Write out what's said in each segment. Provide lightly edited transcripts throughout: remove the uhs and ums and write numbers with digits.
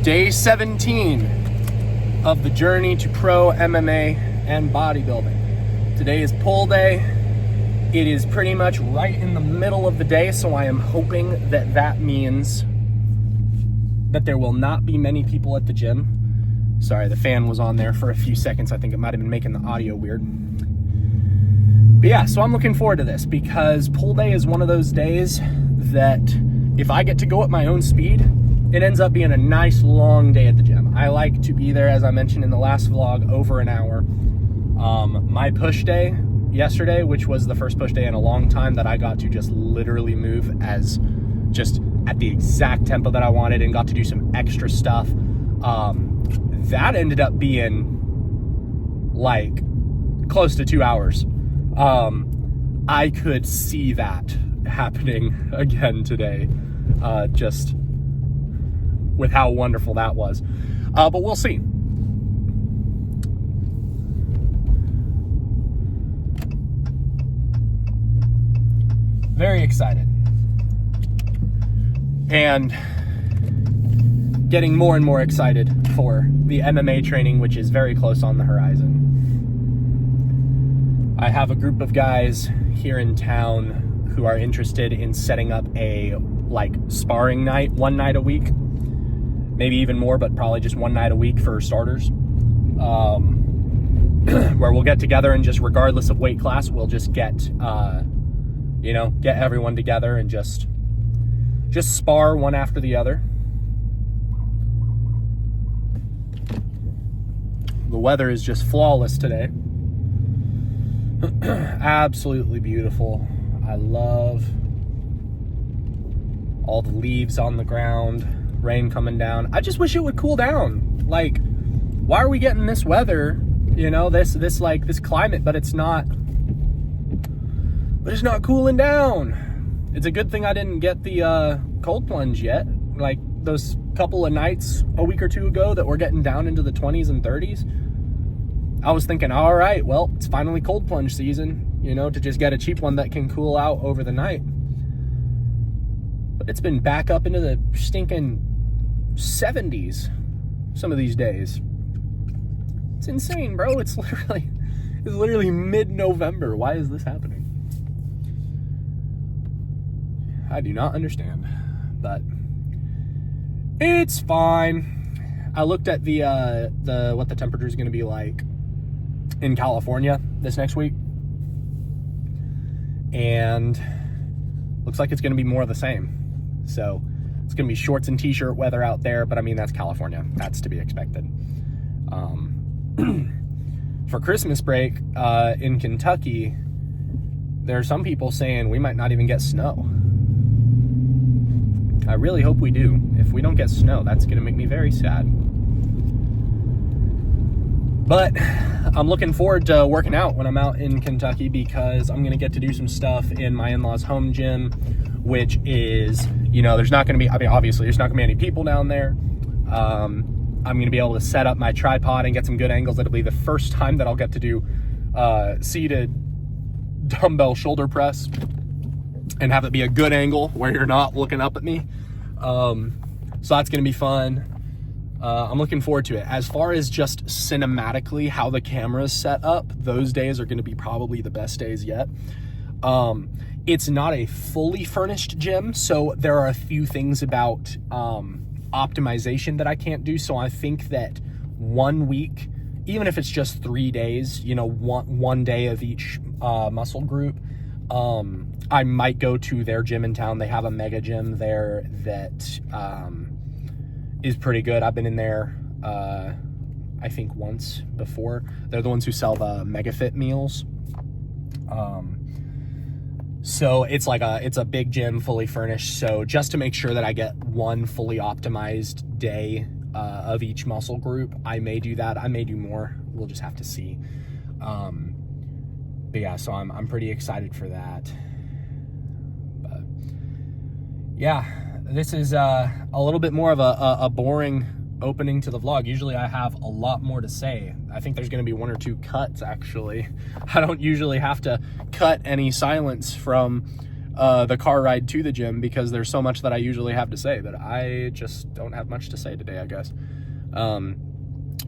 Day 17 of the journey to pro MMA and bodybuilding. Today is pull day. It is pretty much right in the middle of the day, so I am hoping that that means that there will not be many people at the gym. Sorry, the fan was on there for a few seconds. I think it might have been making the audio weird. But yeah, so I'm looking forward to this because pull day is one of those days that if I get to go at my own speed, it ends up being a nice long day at the gym. I like to be there, as I mentioned in the last vlog, over an hour. My push day yesterday, which was the first push day in a long time that I got to just literally move as just at the exact tempo that I wanted and got to do some extra stuff. That ended up being like close to 2 hours. I could see that happening again today, just with how wonderful that was. But we'll see. Very excited. And getting more and more excited for the MMA training, which is very close on the horizon. I have a group of guys here in town who are interested in setting up a sparring night, one night a week, maybe even more, but probably just one night a week for starters, where we'll get together and just regardless of weight class, we'll just get everyone together and just spar one after the other. The weather is just flawless today. Absolutely beautiful. I love all the leaves on the ground, rain coming down. I just wish it would cool down. Like, why are we getting this weather, this climate, but it's not cooling down. It's a good thing I didn't get the cold plunge yet. Like those couple of nights a week or two ago that we're getting down into the 20s and 30s. I was thinking, all right, well, it's finally cold plunge season, to just get a cheap one that can cool out over the night. But it's been back up into the stinking 70s some of these days. It's insane, bro. It's literally mid-November. Why is this happening? I do not understand, but it's fine. I looked at what the temperature is going to be like in California this next week, and looks like it's going to be more of the same. So it's going to be shorts and t-shirt weather out there, but I mean, that's California. That's to be expected. For Christmas break in Kentucky, there are some people saying we might not even get snow. I really hope we do. If we don't get snow, that's going to make me very sad. But I'm looking forward to working out when I'm out in Kentucky because I'm going to get to do some stuff in my in-laws' home gym, which is, there's not going to be, obviously there's not going to be any people down there. I'm going to be able to set up my tripod and get some good angles. It'll be the first time that I'll get to do seated dumbbell shoulder press and have it be a good angle where you're not looking up at me. So that's going to be fun. I'm looking forward to it. As far as just cinematically how the camera's set up, those days are going to be probably the best days yet. It's not a fully furnished gym, so there are a few things about optimization that I can't do. So I think that 1 week, even if it's just 3 days, one day of each muscle group, I might go to their gym in town. They have a mega gym there that is pretty good. I've been in there, I think once before. They're the ones who sell the MegaFit meals. So it's it's a big gym, fully furnished. So just to make sure that I get one fully optimized day of each muscle group, I may do that. I may do more. We'll just have to see. But yeah, so I'm pretty excited for that. But yeah, this is a little bit more of a boring opening to the vlog. Usually I have a lot more to say. I think there's going to be 1 or 2 cuts, actually. I don't usually have to cut any silence from the car ride to the gym because there's so much that I usually have to say, but I just don't have much to say today, I guess.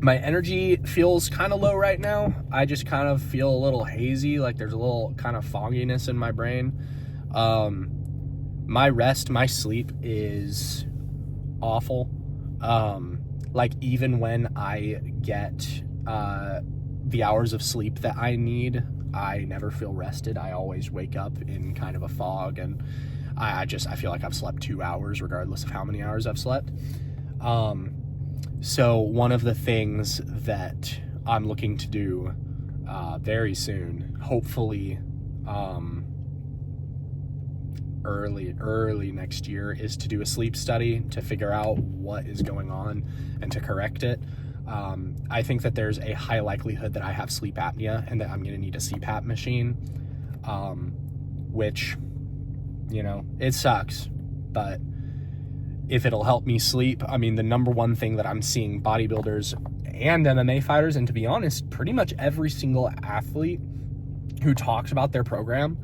My energy feels kind of low right now. I just kind of feel a little hazy, like there's a little kind of fogginess in my brain. My rest, my sleep is awful. Like even when I get the hours of sleep that I need, I never feel rested. I always wake up in kind of a fog, and I feel like I've slept 2 hours regardless of how many hours I've slept. So one of the things that I'm looking to do very soon, hopefully early next year, is to do a sleep study to figure out what is going on and to correct it. I think that there's a high likelihood that I have sleep apnea and that I'm going to need a CPAP machine, which, you know, it sucks, but if it'll help me sleep, I mean, the number one thing that I'm seeing bodybuilders and MMA fighters, and to be honest, pretty much every single athlete who talks about their program,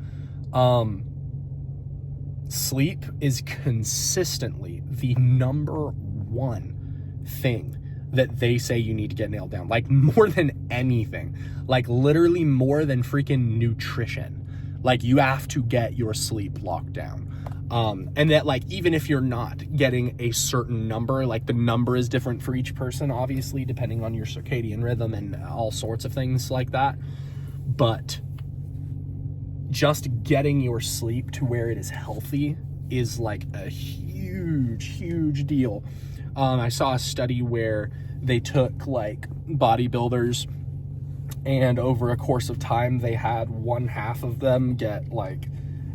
sleep is consistently the number one thing that they say you need to get nailed down. Like more than anything, like literally more than freaking nutrition. Like you have to get your sleep locked down. And that, like, even if you're not getting a certain number, like the number is different for each person, obviously, depending on your circadian rhythm and all sorts of things like that. But just getting your sleep to where it is healthy is like a huge deal. I saw a study where they took like bodybuilders, and over a course of time, they had one half of them get like,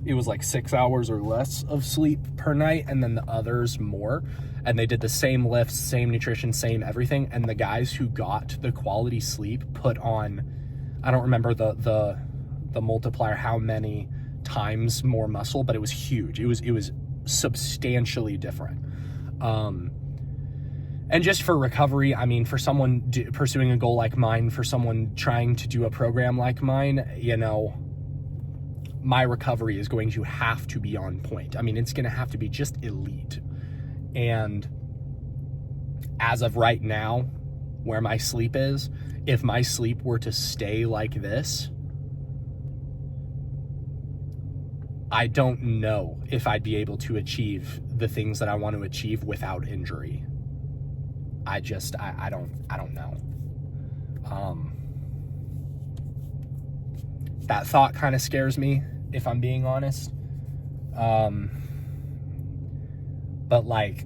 it was like 6 hours or less of sleep per night, and then the others more. And they did the same lifts, same nutrition, same everything. And the guys who got the quality sleep put on, I don't remember the multiplier, how many times more muscle, but it was huge. It was substantially different. And just for recovery, I mean, for someone pursuing a goal like mine, for someone trying to do a program like mine, you know, my recovery is going to have to be on point. I mean, it's going to have to be just elite. And as of right now, where my sleep is, if my sleep were to stay like this, I don't know if I'd be able to achieve the things that I want to achieve without injury. I don't know. That thought kind of scares me, if I'm being honest. But like,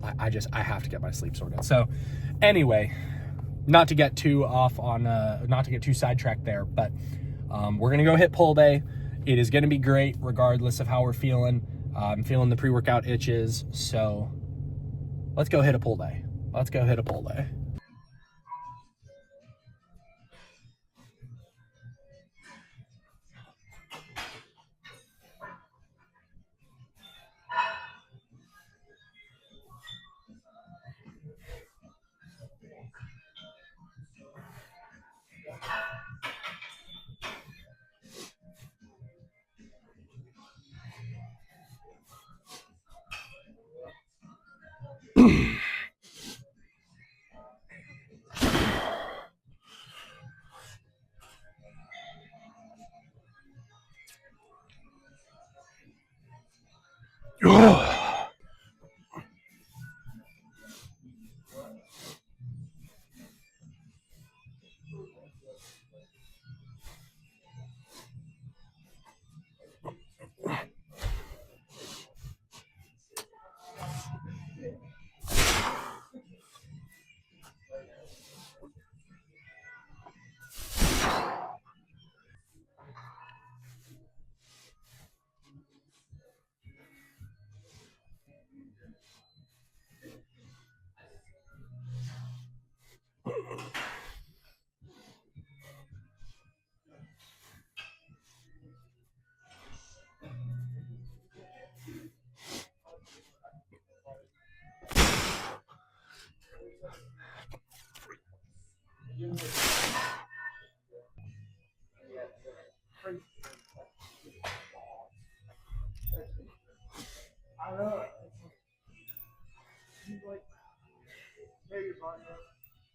I have to get my sleep sorted. So anyway, not to get too sidetracked there, but we're going to go hit pull day. It is going to be great regardless of how we're feeling. I'm feeling the pre-workout itches. So let's go hit a pull day. Let's go hit a pull day.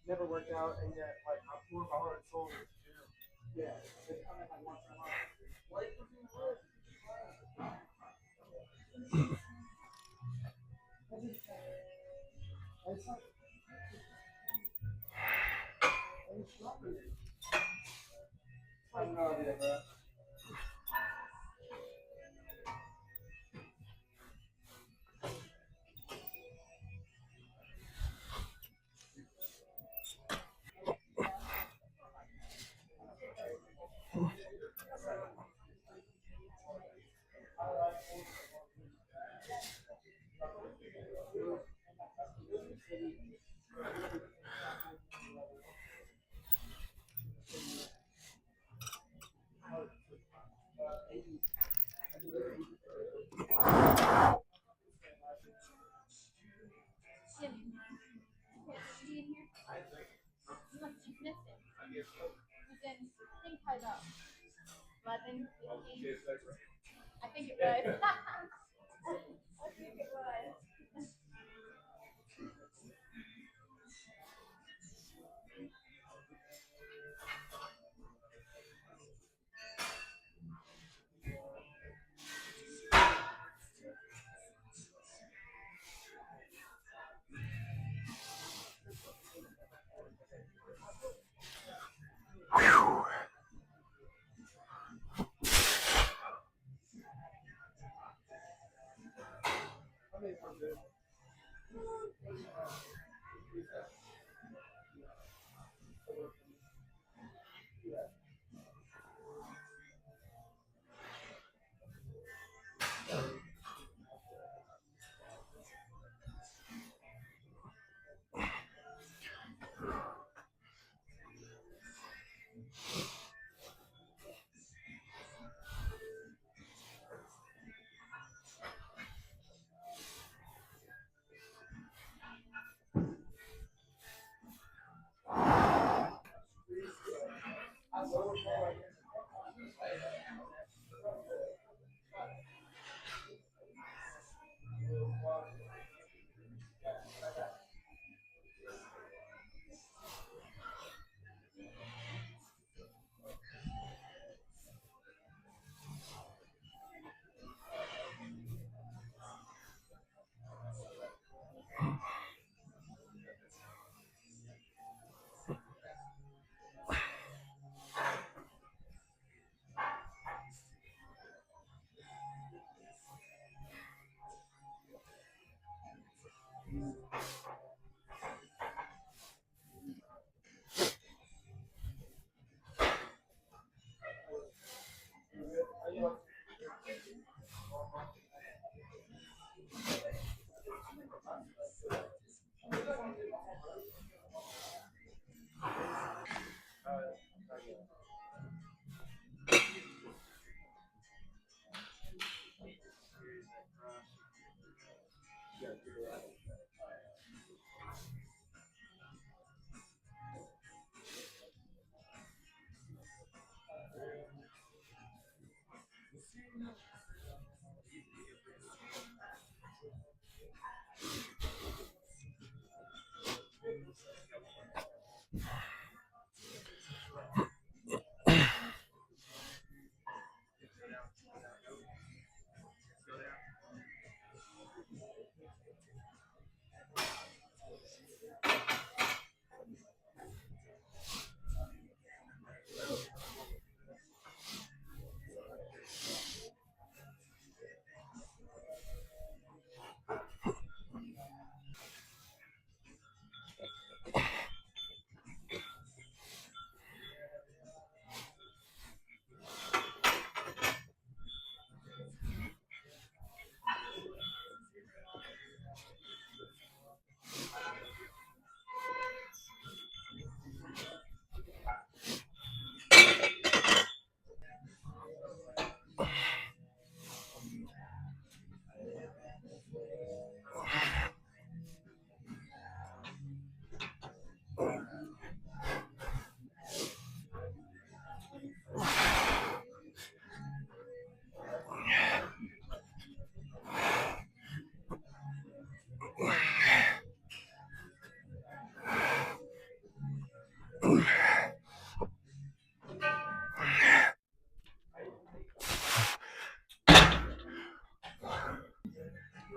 Never worked out, and yet like I'm more heart and soul. Yeah. I have no idea, bro.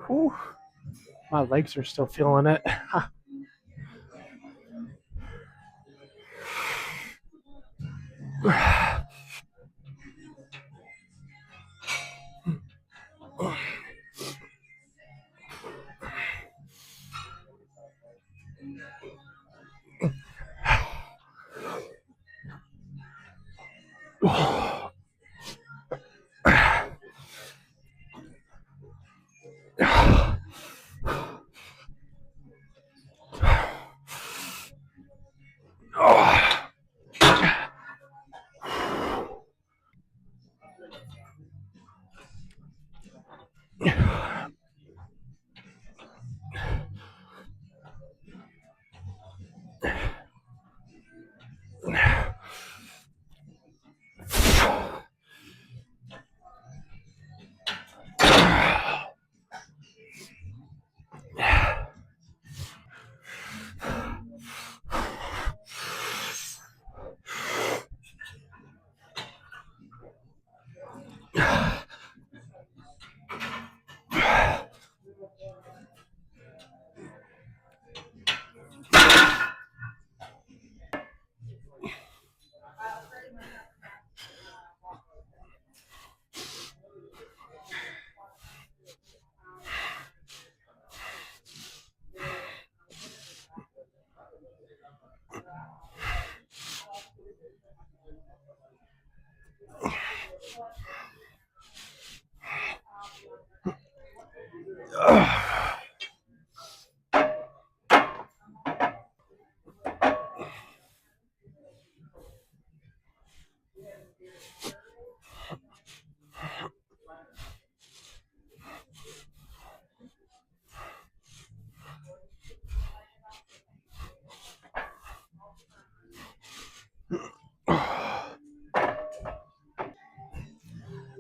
Whew. My legs are still feeling it.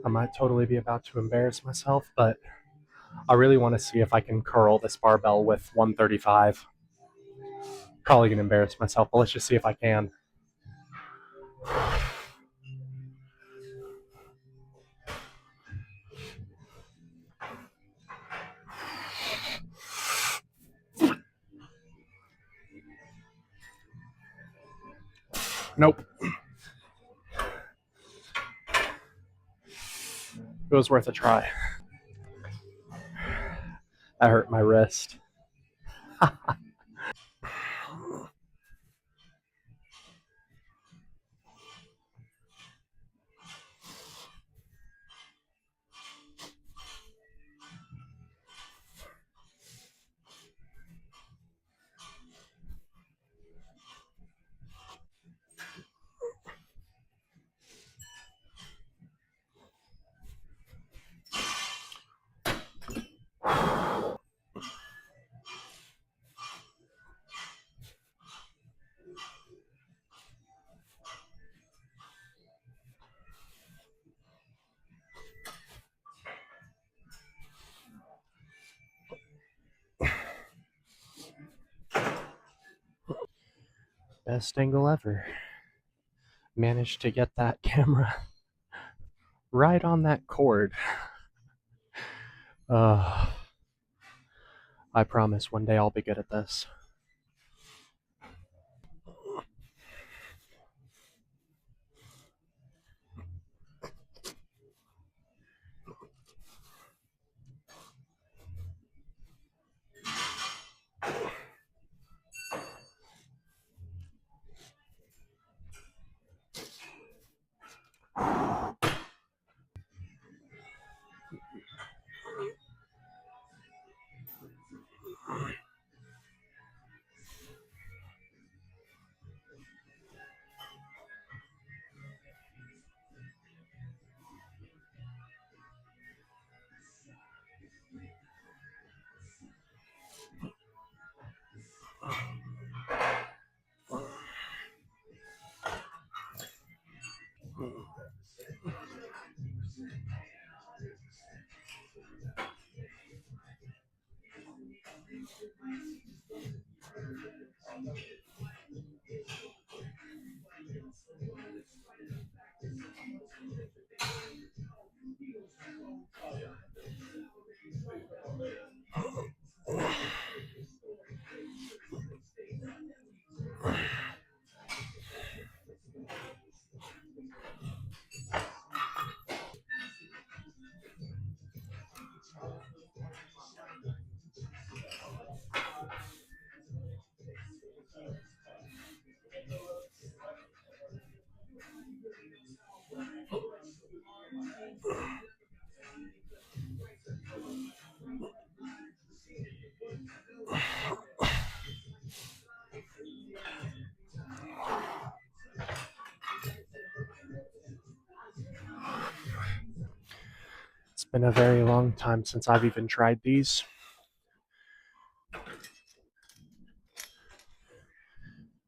I might totally be about to embarrass myself, but I really want to see if I can curl this barbell with 135. Probably going to embarrass myself, but let's just see if I can. Nope. It was worth a try. That hurt my wrist. Best angle ever. Managed to get that camera right on that cord. I promise one day I'll be good at this. Been a very long time since I've even tried these.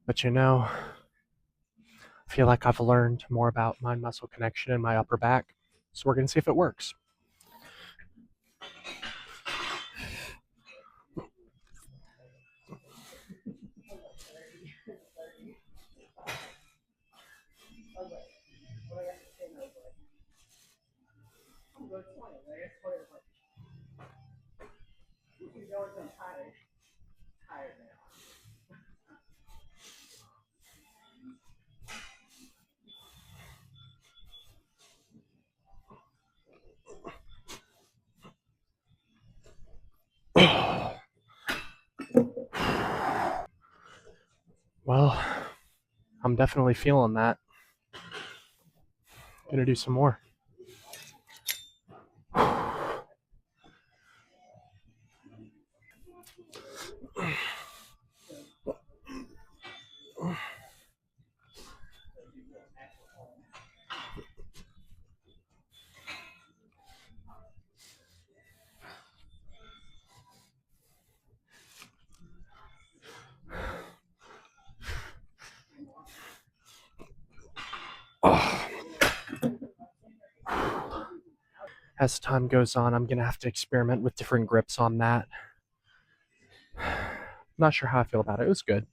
But you know, I feel like I've learned more about mind-muscle connection in my upper back. So we're going to see if it works. Well, I'm definitely feeling that. Gonna do some more. As time goes on, I'm going to have to experiment with different grips on that. Not sure how I feel about it. It was good.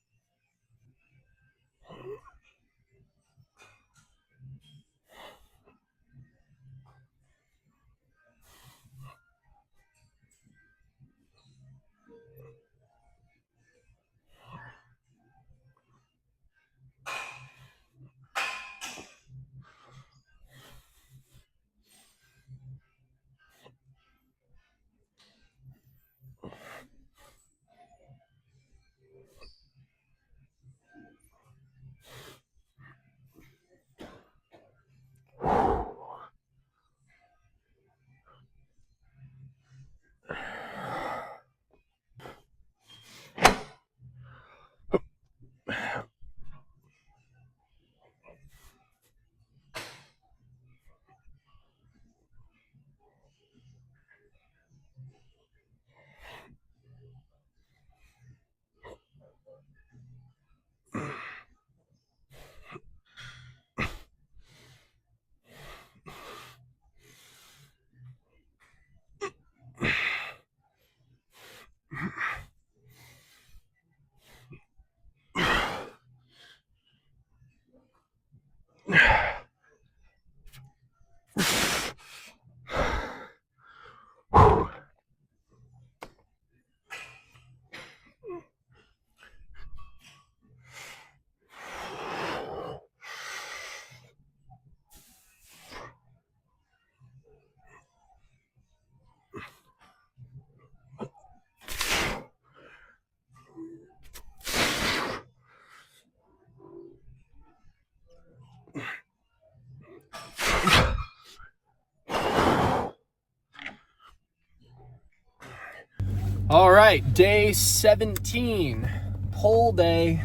All right, day 17, pull day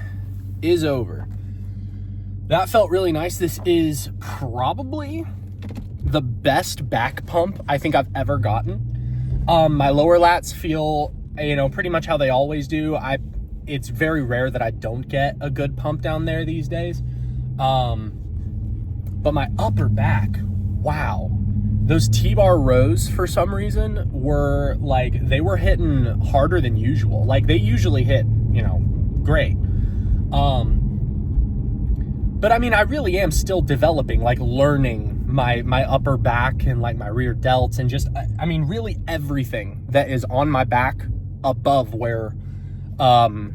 is over. That felt really nice. This is probably the best back pump I think I've ever gotten. My lower lats feel, pretty much how they always do. It's very rare that I don't get a good pump down there these days. But my upper back, wow. Those T-bar rows, for some reason, were like, they were hitting harder than usual. Like, they usually hit, great. But I mean, I really am still developing, like learning my upper back and like my rear delts and just, I mean, really everything that is on my back above where, my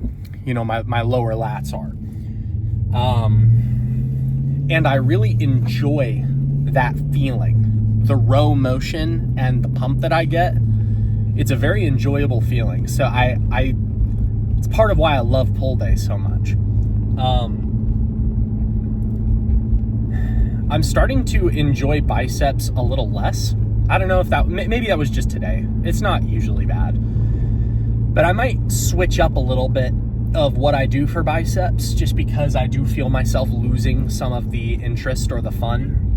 lower lats are. And I really enjoy that feeling. The row motion and the pump that I get, it's a very enjoyable feeling. So it's part of why I love pull day so much. I'm starting to enjoy biceps a little less. I don't know if maybe that was just today. It's not usually bad. But I might switch up a little bit of what I do for biceps just because I do feel myself losing some of the interest or the fun.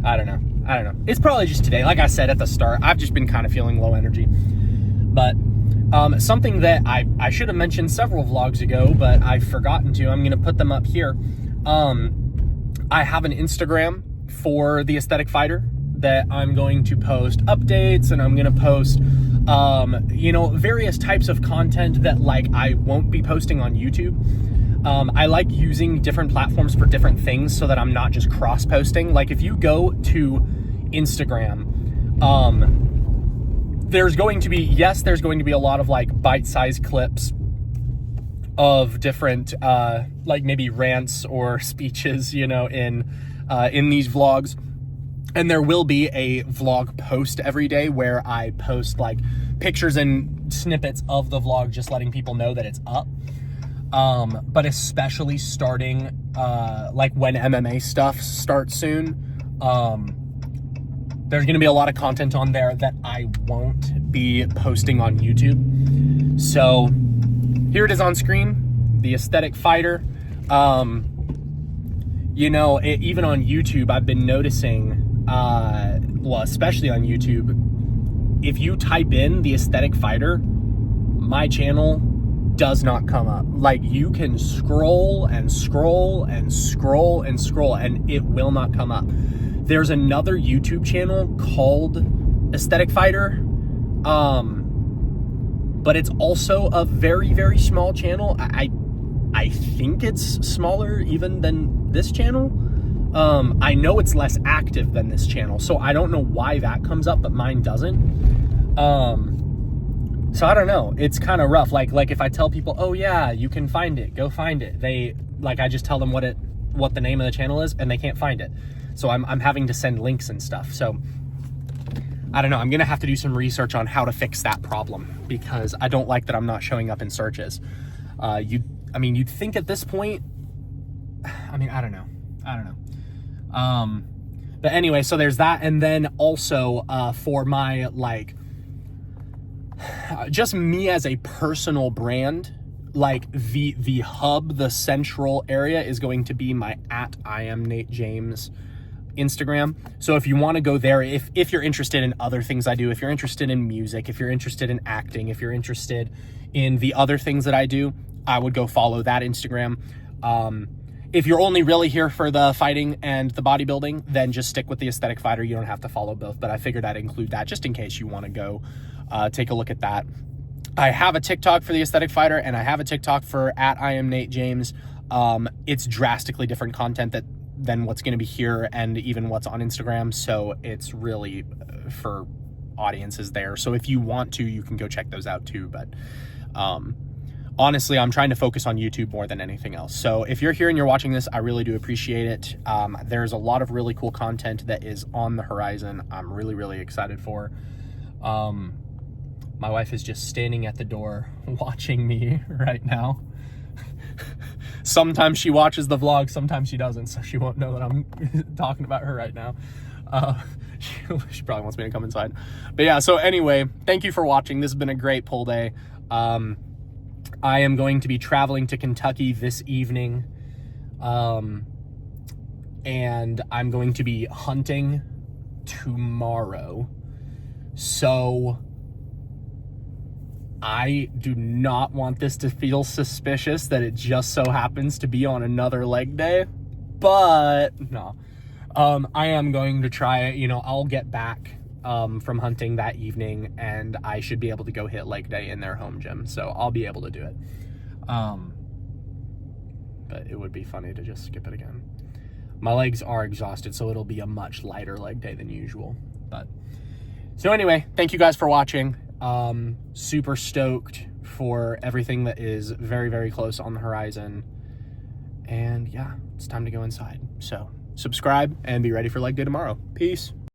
I don't know. It's probably just today. Like I said at the start, I've just been kind of feeling low energy. But something that I should have mentioned several vlogs ago, but I've forgotten to. I'm going to put them up here. I have an Instagram for the Aesthetic Fighter that I'm going to post updates, and I'm going to post, you know, various types of content that like I won't be posting on YouTube. I like using different platforms for different things so that I'm not just cross-posting. Like if you go to Instagram, there's going to be a lot of like bite-sized clips of different, like maybe rants or speeches, you know, in these vlogs. And there will be a vlog post every day where I post like pictures and snippets of the vlog, just letting people know that it's up. But especially starting, like when MMA stuff starts soon, there's going to be a lot of content on there that I won't be posting on YouTube. So here it is on screen, the Aesthetic Fighter. You know, even on YouTube, I've been noticing, well, especially on YouTube, if you type in the Aesthetic Fighter, my channel does not come up. Like you can scroll and scroll and scroll and scroll and it will not come up. There's another YouTube channel called Aesthetic Fighter, but it's also a very, very small channel. I think it's smaller even than this channel. I know it's less active than this channel, so I don't know why that comes up, but mine doesn't. So I don't know. It's kind of rough. Like if I tell people, oh yeah, you can find it, go find it. They like, I just tell them what the name of the channel is and they can't find it. So I'm having to send links and stuff. So I don't know. I'm going to have to do some research on how to fix that problem because I don't like that I'm not showing up in searches. You'd think at this point, I don't know. But anyway, so there's that. And then also, for my, like, just me as a personal brand, like the hub, the central area is going to be my @IamNateJames Instagram. So if you want to go there, if you're interested in other things I do, if you're interested in music, if you're interested in acting, if you're interested in the other things that I do, I would go follow that Instagram. If you're only really here for the fighting and the bodybuilding, then just stick with the Aesthetic Fighter. You don't have to follow both, but I figured I'd include that just in case you want to go take a look at that. I have a TikTok for the Aesthetic Fighter, and I have a TikTok for @IamNateJames. It's drastically different content than what's going to be here and even what's on Instagram, so it's really for audiences there. So if you want to, you can go check those out too, but honestly, I'm trying to focus on YouTube more than anything else. So if you're here and you're watching this, I really do appreciate it. There's a lot of really cool content that is on the horizon. I'm really, really excited for. My wife is just standing at the door watching me right now. Sometimes she watches the vlog, sometimes she doesn't, so she won't know that I'm talking about her right now. She probably wants me to come inside. But yeah, so anyway, thank you for watching. This has been a great pull day. I am going to be traveling to Kentucky this evening. And I'm going to be hunting tomorrow. So I do not want this to feel suspicious that it just so happens to be on another leg day, but no. I am going to try it. You know, I'll get back from hunting that evening and I should be able to go hit leg day in their home gym. So I'll be able to do it. But it would be funny to just skip it again. My legs are exhausted, so it'll be a much lighter leg day than usual. But so anyway, thank you guys for watching. Super stoked for everything that is very, very close on the horizon. And yeah, it's time to go inside. So subscribe and be ready for leg day tomorrow. Peace.